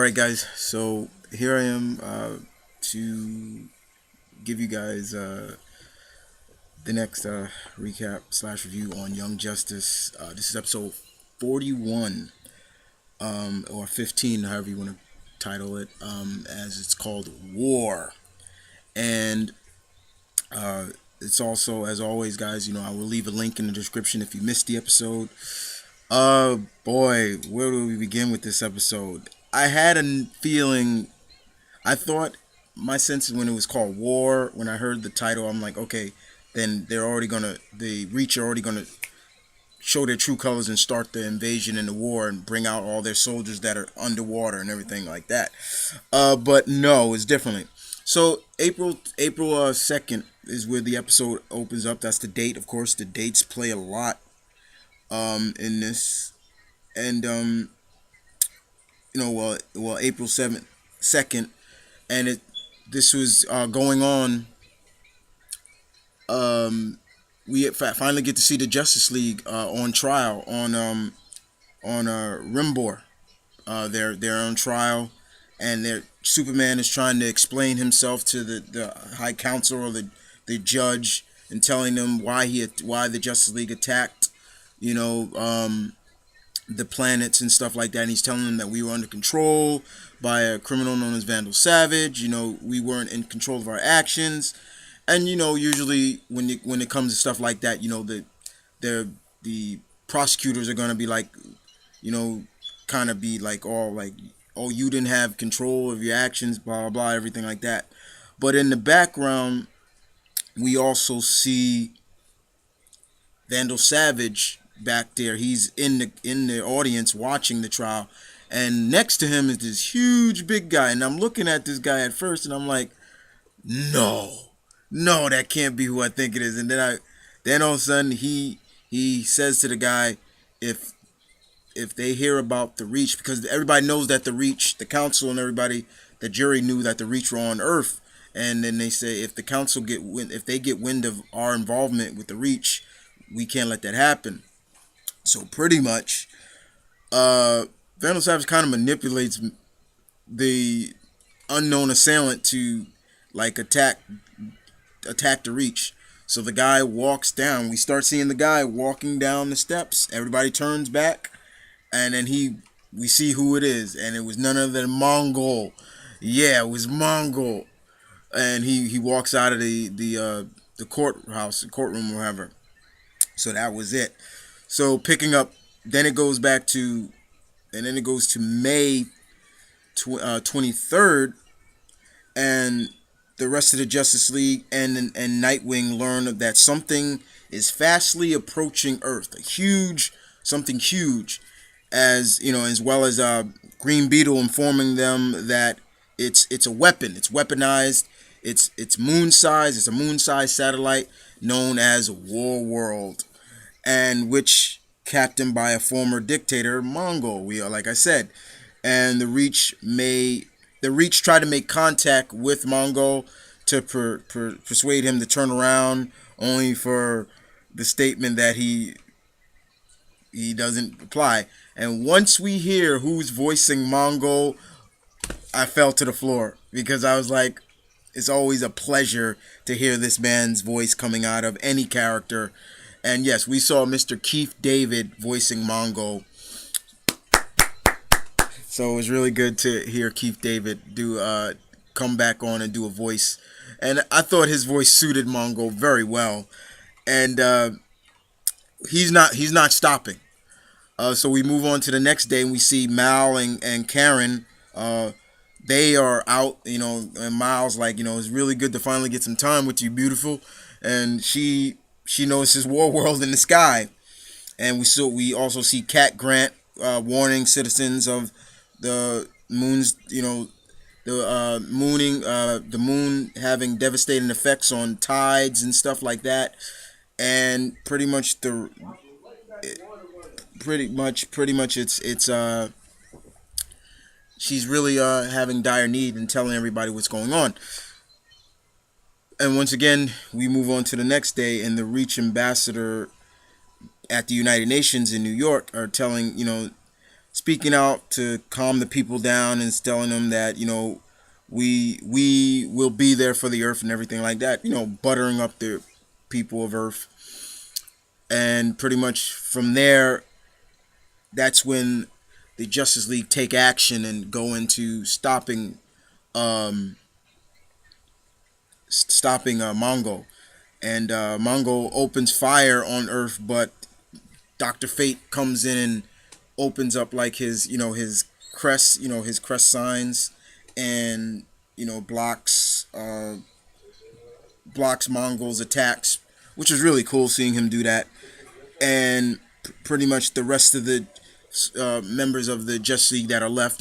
right, guys. So here I am to give you guys the next recap slash review on Young Justice. This is episode 41 or 15, however you want to title it, as it's called War. And uh, it's also, as always, guys, I will leave a link in the description if you missed the episode. Boy, where do we begin with this episode? I had a feeling. I thought my sense when it was called War, when I heard the title, I'm like, okay, then the Reach are already gonna show their true colors and start the invasion and the war and bring out all their soldiers that are underwater and everything like that. But no, it's differently. So April 2nd is where the episode opens up. That's the date, of course. The dates play a lot in this, and April 7th, 2nd, and this was going on. We finally get to see the Justice League on trial on Rimbor. They're on trial, and Superman is trying to explain himself to the High Council or the judge, and telling them why the Justice League attacked, the planets and stuff like that. And he's telling them that we were under control by a criminal known as Vandal Savage. We weren't in control of our actions. And usually when it comes to stuff like that, the prosecutors are gonna be like, kind of be like, all like, oh, you didn't have control of your actions, blah blah blah, everything like that. But in the background, we also see Vandal Savage back there. He's in the audience watching the trial, and next to him is this huge big guy. And I'm looking at this guy at first, and I'm like, no, that can't be who I think it is. And then all of a sudden he says to the guy, if they hear about the Reach, because everybody knows that the Reach, the council and everybody, the jury knew that the Reach were on Earth, and then they say if the council if they get wind of our involvement with the Reach, we can't let that happen. So pretty much, Vandal Savage kind of manipulates the unknown assailant to like attack the Reach. So the guy walks down. We start seeing the guy walking down the steps. Everybody turns back, and then we see who it is, and it was none other than Mongul. Yeah, it was Mongul, and he walks out of the courtroom, or whatever. So that was it. So picking up, then it goes to May 23rd, and the rest of the Justice League and Nightwing learn that something is fastly approaching Earth. Something huge, as well as Green Beetle informing them that it's a weapon. It's weaponized. It's moon size. It's a moon size satellite known as War World, and which captained by a former dictator, Mongol. Like I said, and the Reach tried to make contact with Mongol to persuade him to turn around, only for the statement that he doesn't apply. And once we hear who's voicing Mongol, I fell to the floor, because I was like, it's always a pleasure to hear this man's voice coming out of any character. And yes, we saw Mr. Keith David voicing Mongol. So it was really good to hear Keith David come back on and do a voice. And I thought his voice suited Mongol very well. And he's not stopping. So we move on to the next day, and we see Mal and Karen. They are out, and Miles like, it's really good to finally get some time with you, beautiful. And she notices War World in the sky. And we also see Cat Grant warning citizens of the moon's, the moon having devastating effects on tides and stuff like that. And pretty much it's she's really having dire need and telling everybody what's going on. And once again, we move on to the next day, and the Reach ambassador at the United Nations in New York are telling, speaking out to calm the people down and telling them that we will be there for the Earth and everything like that. Buttering up the people of Earth, and pretty much from there, that's when the Justice League take action and go into um, stopping Mongo. And Mongo opens fire on Earth, but Doctor Fate comes in and opens up like his crest, his crest signs, and blocks Mongo's attacks, which is really cool seeing him do that. And pretty much the rest of the members of the Justice League that are left,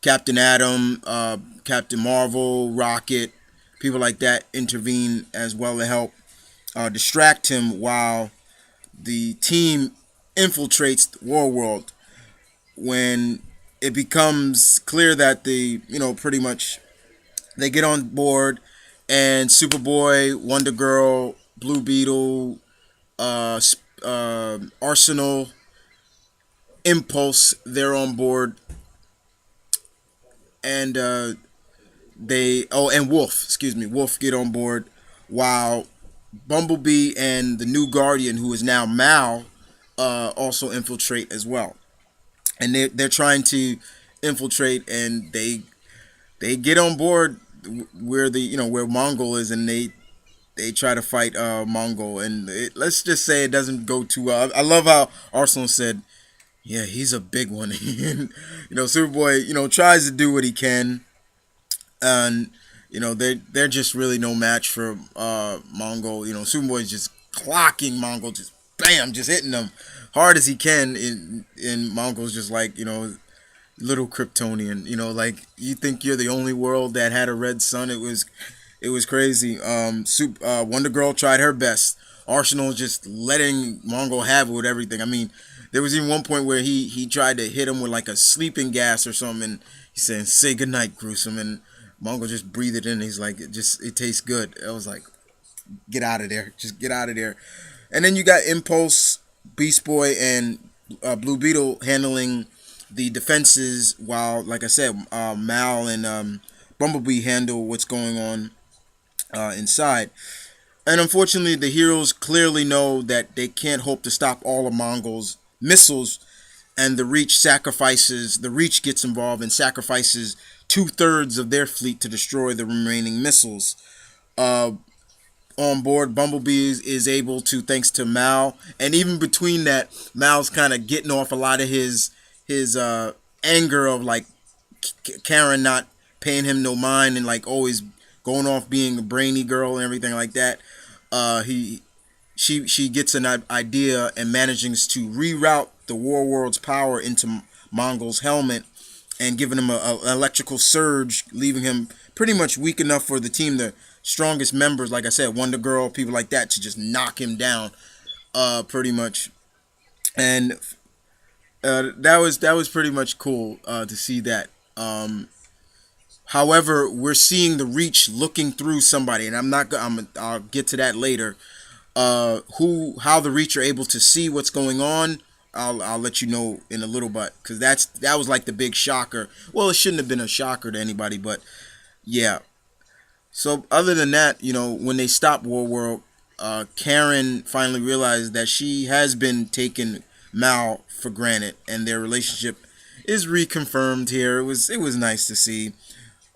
Captain Atom, Captain Marvel, Rocket, people like that intervene as well to help distract him while the team infiltrates War World. When it becomes clear that pretty much they get on board, and Superboy, Wonder Girl, Blue Beetle, Arsenal, Impulse, they're on board, and Wolf get on board, while Bumblebee and the new Guardian, who is now Mal, also infiltrate as well. And they're trying to infiltrate, and they get on board where where Mongol is, and they try to fight Mongol, and let's just say it doesn't go too well. I love how Arsenal said, "Yeah, he's a big one." And, Superboy, tries to do what he can, and they're just really no match for Mongol. Superboy's just clocking Mongol, just bam, just hitting him hard as he can, and Mongol's just like little Kryptonian. Like, you think you're the only world that had a red sun. It was crazy. Wonder Girl tried her best. Arsenal just letting Mongol have it with everything. I mean, there was even one point where he tried to hit him with like a sleeping gas or something, and he said, "Say goodnight, Gruesome," and Mongol just breathed it in. He's like, it tastes good. I was like, get out of there. Just get out of there. And then you got Impulse, Beast Boy, and Blue Beetle handling the defenses, while, like I said, Mal and Bumblebee handle what's going on inside. And unfortunately, the heroes clearly know that they can't hope to stop all of Mongol's missiles, and the Reach gets involved and sacrifices 2/3 of their fleet to destroy the remaining missiles. On board, Bumblebee is able to, thanks to Mal, and even between that, Mal's kind of getting off a lot of his anger of like Karen not paying him no mind, and like always going off being a brainy girl and everything like that. She gets an idea and manages to reroute the War World's power into Mongol's helmet, and giving him an electrical surge, leaving him pretty much weak enough for the team, the strongest members, like I said, Wonder Girl, people like that, to just knock him down, pretty much. And that was pretty much cool to see that. However, we're seeing the Reach looking through somebody, and I'll get to that later. How the Reach are able to see what's going on, I'll let you know in a little bit, because that was like the big shocker. Well, it shouldn't have been a shocker to anybody, but yeah. So other than that, when they stop War World, Karen finally realized that she has been taking Mal for granted, and their relationship is reconfirmed here. It was nice to see,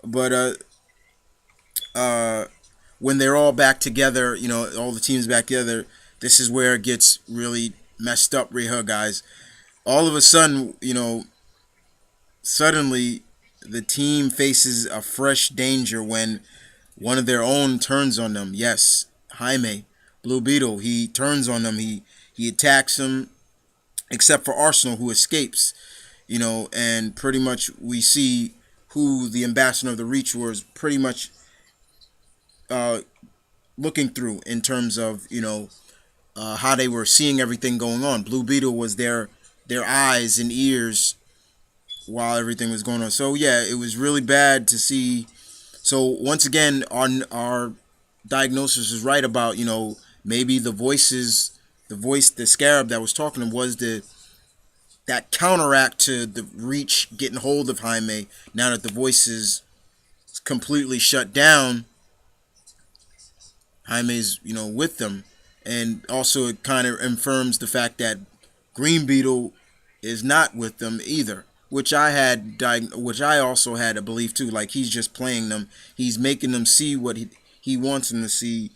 but when they're all back together, all the teams back together, this is where it gets really messed up right here, guys. All of a sudden, suddenly the team faces a fresh danger when one of their own turns on them. Yes, Jaime, Blue Beetle, he turns on them. He attacks them, except for Arsenal, who escapes. And pretty much we see who the ambassador of the Reach was pretty much looking through, in terms of how they were seeing everything going on. Blue Beetle was their eyes and ears while everything was going on. So yeah, it was really bad to see. So once again, our diagnosis was right about maybe the Scarab that was talking to him was the that counteract to the Reach getting hold of Jaime now that the voice is completely shut down. Jaime's, with them, and also it kind of affirms the fact that Green Beetle is not with them either, which I also had a belief too. Like he's just playing them, he's making them see what he wants them to see.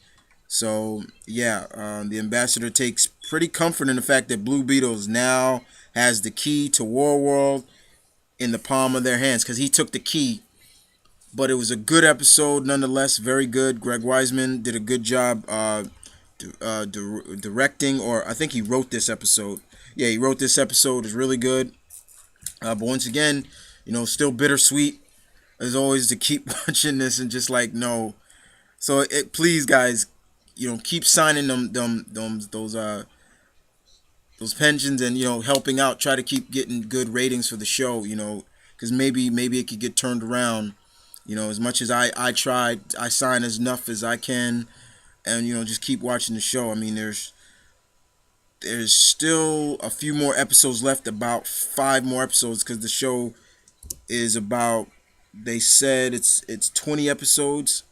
So yeah, the ambassador takes pretty comfort in the fact that Blue Beetles now has the key to War World in the palm of their hands because he took the key. But it was a good episode nonetheless, very good. Greg Weisman did a good job directing, or I think he wrote this episode. Yeah, he wrote this episode. It's really good. But once again, still bittersweet as always to keep watching this and just like no. So please, guys, keep signing those pensions and helping out. Try to keep getting good ratings for the show. Because maybe it could get turned around. As much as I tried, I sign as enough as I can, and just keep watching the show. I mean, there's still a few more episodes left, about 5 more episodes, because the show is about, they said it's 20 episodes.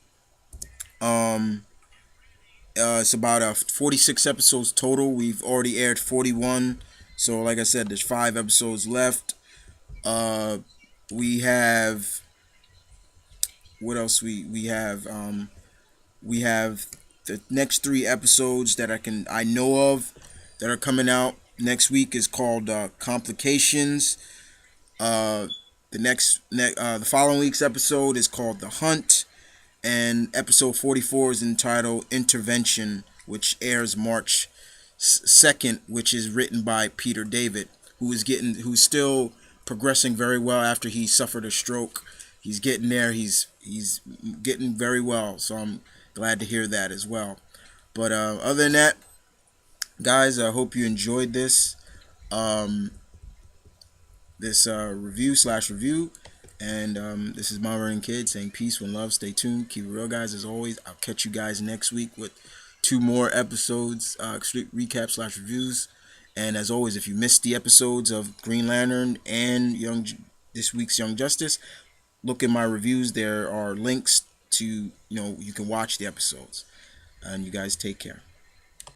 It's about 46 episodes total. We've already aired 41, so like I said, there's 5 episodes left. We have, what else we have? We have the next 3 episodes that I know of that are coming out next week is called Complications. The following week's episode is called The Hunt, and episode 44 is entitled Intervention, which airs March 2nd, which is written by Peter David, who's still progressing very well after he suffered a stroke. He's getting there. He's getting very well, so I'm glad to hear that as well. But other than that, guys, I hope you enjoyed this review, and this is Marvin Kid saying peace and love. Stay tuned, keep it real, guys. As always, I'll catch you guys next week with 2 more episodes, recap / reviews. And as always, if you missed the episodes of Green Lantern and this week's Young Justice, look at my reviews. There are links to, you can watch the episodes. And you guys take care.